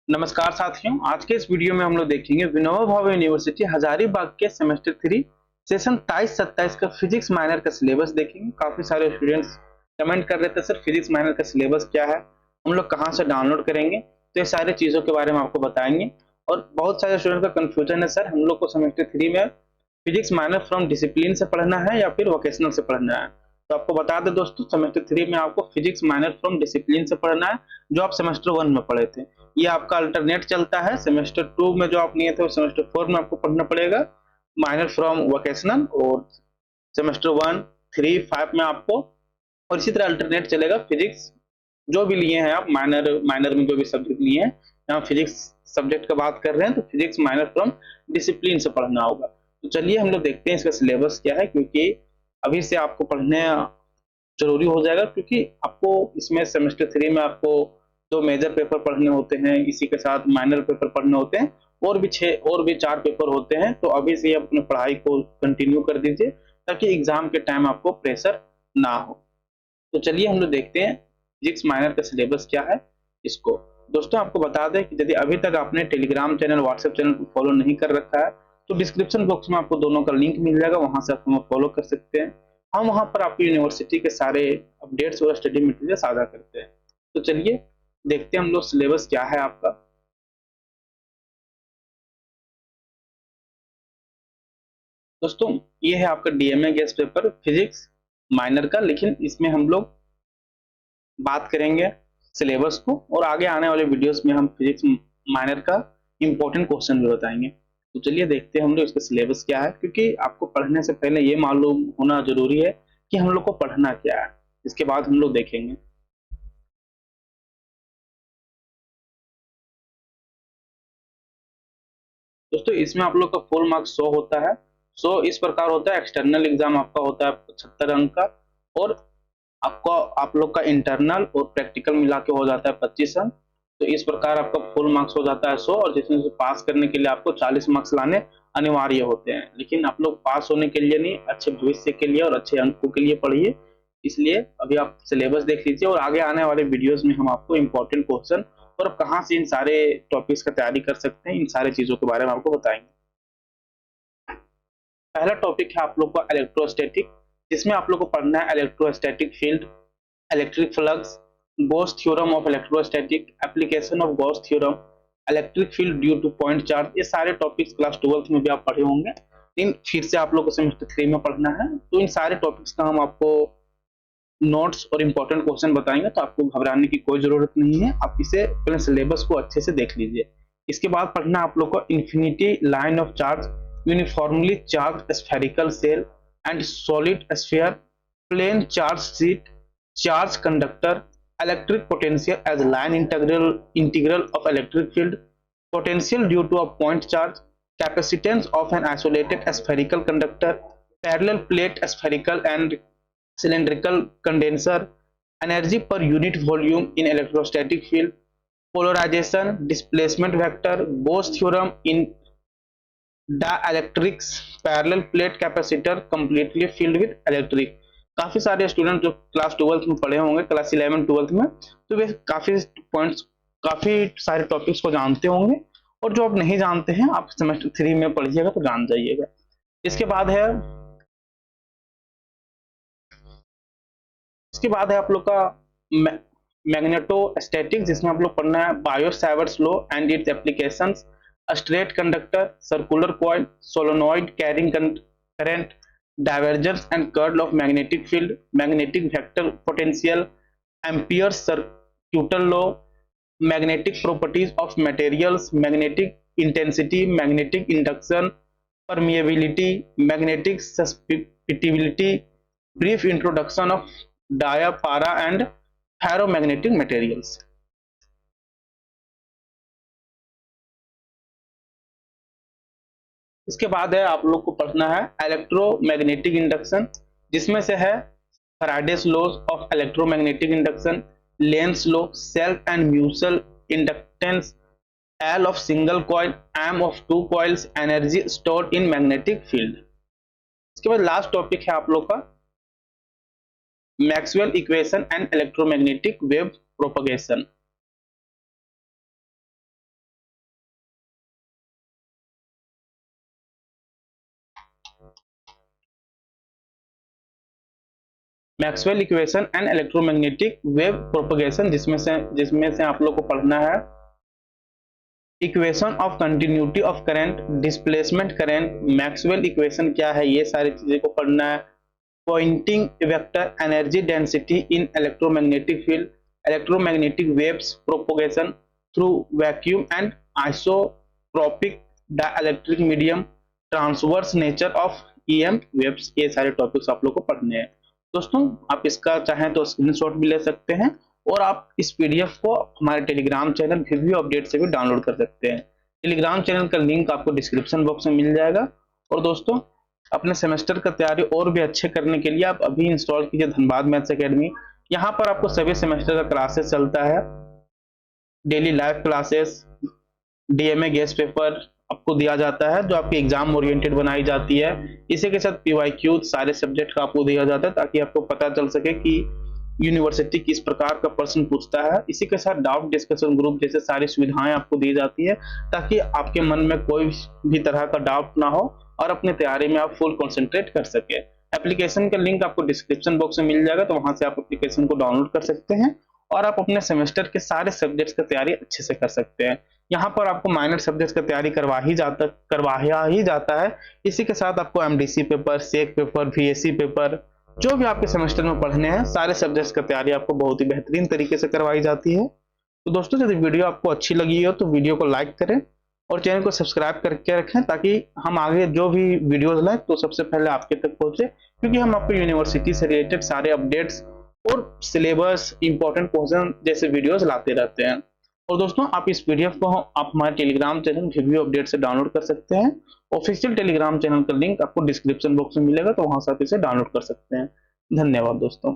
नमस्कार साथियों, आज के इस वीडियो में हम लोग देखेंगे विनोबा भावे यूनिवर्सिटी हजारीबाग के सेमेस्टर 3 सेशन 23-27 का फिजिक्स माइनर का सिलेबस देखेंगे। काफी सारे स्टूडेंट्स कमेंट कर रहे थे सर फिजिक्स माइनर का सिलेबस क्या है, हम लोग कहाँ से डाउनलोड करेंगे, तो ये सारी चीजों के बारे में आपको बताएंगे। और बहुत सारे स्टूडेंट का कंफ्यूजन है, सर हम लोग को सेमेस्टर 3 में फिजिक्स माइनर फ्रॉम डिसिप्लिन से पढ़ना है या फिर वोकेशनल से पढ़ना है। तो आपको बता दें दोस्तों, सेमेस्टर 3 में आपको फिजिक्स माइनर फ्रॉम डिसिप्लिन से पढ़ना है, जो आप सेमेस्टर 1 में पढ़े थे। ये आपका अल्टरनेट चलता है। सेमेस्टर 2 में जो आप लिए थे सेमेस्टर 4 में आपको पढ़ना पड़ेगा माइनर फ्रॉम वोकेशनल, और सेमेस्टर 1, 3, 5 में आपको, और इसी तरह अल्टरनेट चलेगा फिजिक्स जो भी लिए हैं आप माइनर में जो भी सब्जेक्ट लिए हैं। यहाँ फिजिक्स सब्जेक्ट का बात कर रहे हैं तो फिजिक्स माइनर फ्रॉम डिसिप्लिन से पढ़ना होगा। तो चलिए हम लोग देखते हैं इसका सिलेबस क्या है, क्योंकि अभी से आपको पढ़ने जरूरी हो जाएगा, क्योंकि आपको इसमें सेमेस्टर 3 में आपको दो मेजर पेपर पढ़ने होते हैं, इसी के साथ माइनर पेपर पढ़ने होते हैं, और भी 4 पेपर होते हैं। तो अभी से अपनी पढ़ाई को कंटिन्यू कर दीजिए ताकि एग्जाम के टाइम आपको प्रेशर ना हो। तो चलिए हम लोग देखते हैं फिजिक्स माइनर का सिलेबस क्या है। इसको दोस्तों आपको बता दें कि यदि अभी तक आपने टेलीग्राम चैनल, व्हाट्सएप चैनल को फॉलो नहीं कर रखा है तो डिस्क्रिप्शन बॉक्स में आपको दोनों का लिंक मिल जाएगा, वहां से आप हमें फॉलो कर सकते हैं। हम वहां पर आपकी यूनिवर्सिटी के सारे अपडेट्स और स्टडी मटेरियल साझा करते हैं। तो चलिए देखते हैं हम लोग सिलेबस क्या है आपका। दोस्तों ये है आपका DMA guest paper physics minor का, लेकिन इसमें हम लोग बात करेंगे सिलेबस को, और आगे आने वाले वीडियोस में हम फिजिक्स माइनर का इंपॉर्टेंट क्वेश्चन भी बताएंगे। तो चलिए देखते हैं हम लोग इसका सिलेबस क्या है, क्योंकि आपको पढ़ने से पहले ये मालूम होना जरूरी है कि हम लोग को पढ़ना क्या है, इसके बाद हम लोग देखेंगे। दोस्तों इसमें आप लोग का फुल मार्क्स 100 होता है। 100 इस प्रकार होता है, एक्सटर्नल एग्जाम आपका होता है 75 अंक का, और आपको आप लोग का इंटरनल और प्रैक्टिकल मिला के हो जाता है 25 अंक। तो इस प्रकार आपका फुल मार्क्स हो जाता है 100, और जिसमें से पास करने के लिए आपको 40 मार्क्स लाने अनिवार्य होते हैं। लेकिन आप लोग पास होने के लिए नहीं, अच्छे भविष्य के लिए और अच्छे अंकों के लिए पढ़िए। इसलिए अभी आप सिलेबस देख लीजिए, और आगे आने वाले वीडियोस में हम आपको इंपॉर्टेंट क्वेश्चन और कहाँ से इन सारे टॉपिक्स का तैयारी कर सकते हैं, इन सारे चीजों के बारे में आपको बताएंगे। पहला टॉपिक है आप लोग का इलेक्ट्रोस्टैटिक, जिसमें आप लोग को पढ़ना है electrostatic field, electric flux, Gauss theorem of electrostatic, application of Gauss theorem, electric field due two point charge. ये सारे टॉपिक्स क्लास 12th में भी आप पढ़े होंगे, इन फिर से आप लोग को सेमेस्टर 3 में पढ़ना है। तो इन सारे टॉपिक्स का हम आपको नोट्स और इंपॉर्टेंट क्वेश्चन बताएंगे, तो आपको घबराने की कोई जरूरत नहीं है। आप इसे पहले सिलेबस को अच्छे से देख लीजिए। इसके बाद पढ़ना आप लोग को infinity line of charge, uniformly charge spherical shell and solid sphere, plane charge sheet, charge conductor, electric potential as line integral of electric field, potential due to a point charge, capacitance of an isolated spherical conductor, parallel plate spherical and cylindrical condenser, energy per unit volume in electrostatic field, polarization, displacement vector, Gauss theorem in dielectrics, parallel plate capacitor completely filled with electric। काफी सारे student जो class 12th में पढ़े होंगे, class 11 12th में, तो वे काफी points, काफी सारे टॉपिक्स को जानते होंगे, और जो आप नहीं जानते हैं आप सेमेस्टर 3 में पढ़िएगा तो जान जाइएगा। इसके बाद है आप लोग का मैग्नेटोस्टैटिक, जिसमें आप लोग पढ़ना है Biot Savart's law and it's applications, straight conductor, circular coil, solenoid carrying current, divergence and curl of magnetic field, magnetic vector potential, ampere सर्क्यूटल law, magnetic properties of materials, magnetic intensity, magnetic induction, permeability, magnetic susceptibility, brief introduction of dia, para and ferromagnetic materials। इसके बाद है आप लोग को पढ़ना है electromagnetic induction, जिसमें से है Faraday's laws of electromagnetic induction, Lenz law, self and mutual inductance, L of single coil, M of two coils, energy stored in magnetic field। इसके बाद लास्ट टॉपिक है आप लोग का Maxwell equation and electromagnetic wave propagation. Maxwell equation and electromagnetic wave propagation, जिसमें से आप लोग को पढ़ना है equation of continuity of current, displacement current, Maxwell equation क्या है, ये सारी चीजें को पढ़ना है। Poynting vector, energy density in electromagnetic field, electromagnetic waves propagation through vacuum and isotropic dielectric medium, transverse nature of EM waves, ये सारे टॉपिक्स आप लोग को पढ़ने हैं। दोस्तों आप इसका चाहें तो स्क्रीनशॉट भी ले सकते हैं और आप इस पीडीएफ को हमारे टेलीग्राम चैनल रिव्यू अपडेट से भी डाउनलोड कर सकते हैं। टेलीग्राम चैनल का लिंक आपको डिस्क्रिप्शन बॉक्स में मिल जाएगा। और दोस्तों अपने सेमेस्टर का तैयारी और भी अच्छे करने के लिए आप अभी इंस्टॉल कीजिए धनबाद मैथ्स एकेडमी। यहाँ पर आपको सभी सेमेस्टर का क्लासेस चलता है, daily live classes, DMA guest paper आपको दिया जाता है जो आपकी एग्जाम ओरिएंटेड बनाई जाती है। इसी के साथ पीवाईक्यू सारे सब्जेक्ट का आपको दिया जाता है ताकि आपको पता चल सके कि यूनिवर्सिटी किस प्रकार का प्रश्न पूछता है। इसी के साथ डाउट डिस्कशन ग्रुप जैसे सारी सुविधाएं आपको दी जाती है ताकि आपके मन में कोई भी तरह का डाउट ना हो और अपने तैयारी में आप फुल कंसंट्रेट कर सके। एप्लीकेशन का लिंक आपको डिस्क्रिप्शन बॉक्स में मिल जाएगा, तो वहां से आप एप्लीकेशन को डाउनलोड कर सकते हैं और आप अपने सेमेस्टर के सारे सब्जेक्ट्स का तैयारी अच्छे से कर सकते हैं। यहाँ पर आपको माइनर सब्जेक्ट्स का तैयारी करवाया ही जाता है। इसी के साथ आपको एमडीसी पेपर, सेक पेपर, वीएससी पेपर, जो भी आपके सेमेस्टर में पढ़ने हैं सारे सब्जेक्ट्स का तैयारी आपको बहुत ही बेहतरीन तरीके से करवाई जाती है। तो दोस्तों यदि वीडियो आपको अच्छी लगी हो तो वीडियो को लाइक करें और चैनल को सब्सक्राइब करके रखें ताकि हम आगे जो भी वीडियोस लाएं तो सबसे पहले आपके तक पहुंचे, क्योंकि हम आपको यूनिवर्सिटी से रिलेटेड सारे अपडेट्स और सिलेबस, इंपॉर्टेंट क्वेश्चन जैसे वीडियोस लाते रहते हैं। और दोस्तों आप इस पीडीएफ को आप हमारे टेलीग्राम चैनल रिव्यू अपडेट से डाउनलोड कर सकते हैं। ऑफिशियल टेलीग्राम चैनल का लिंक आपको डिस्क्रिप्शन बॉक्स में मिलेगा, तो वहां से आप इसे डाउनलोड कर सकते हैं। धन्यवाद दोस्तों।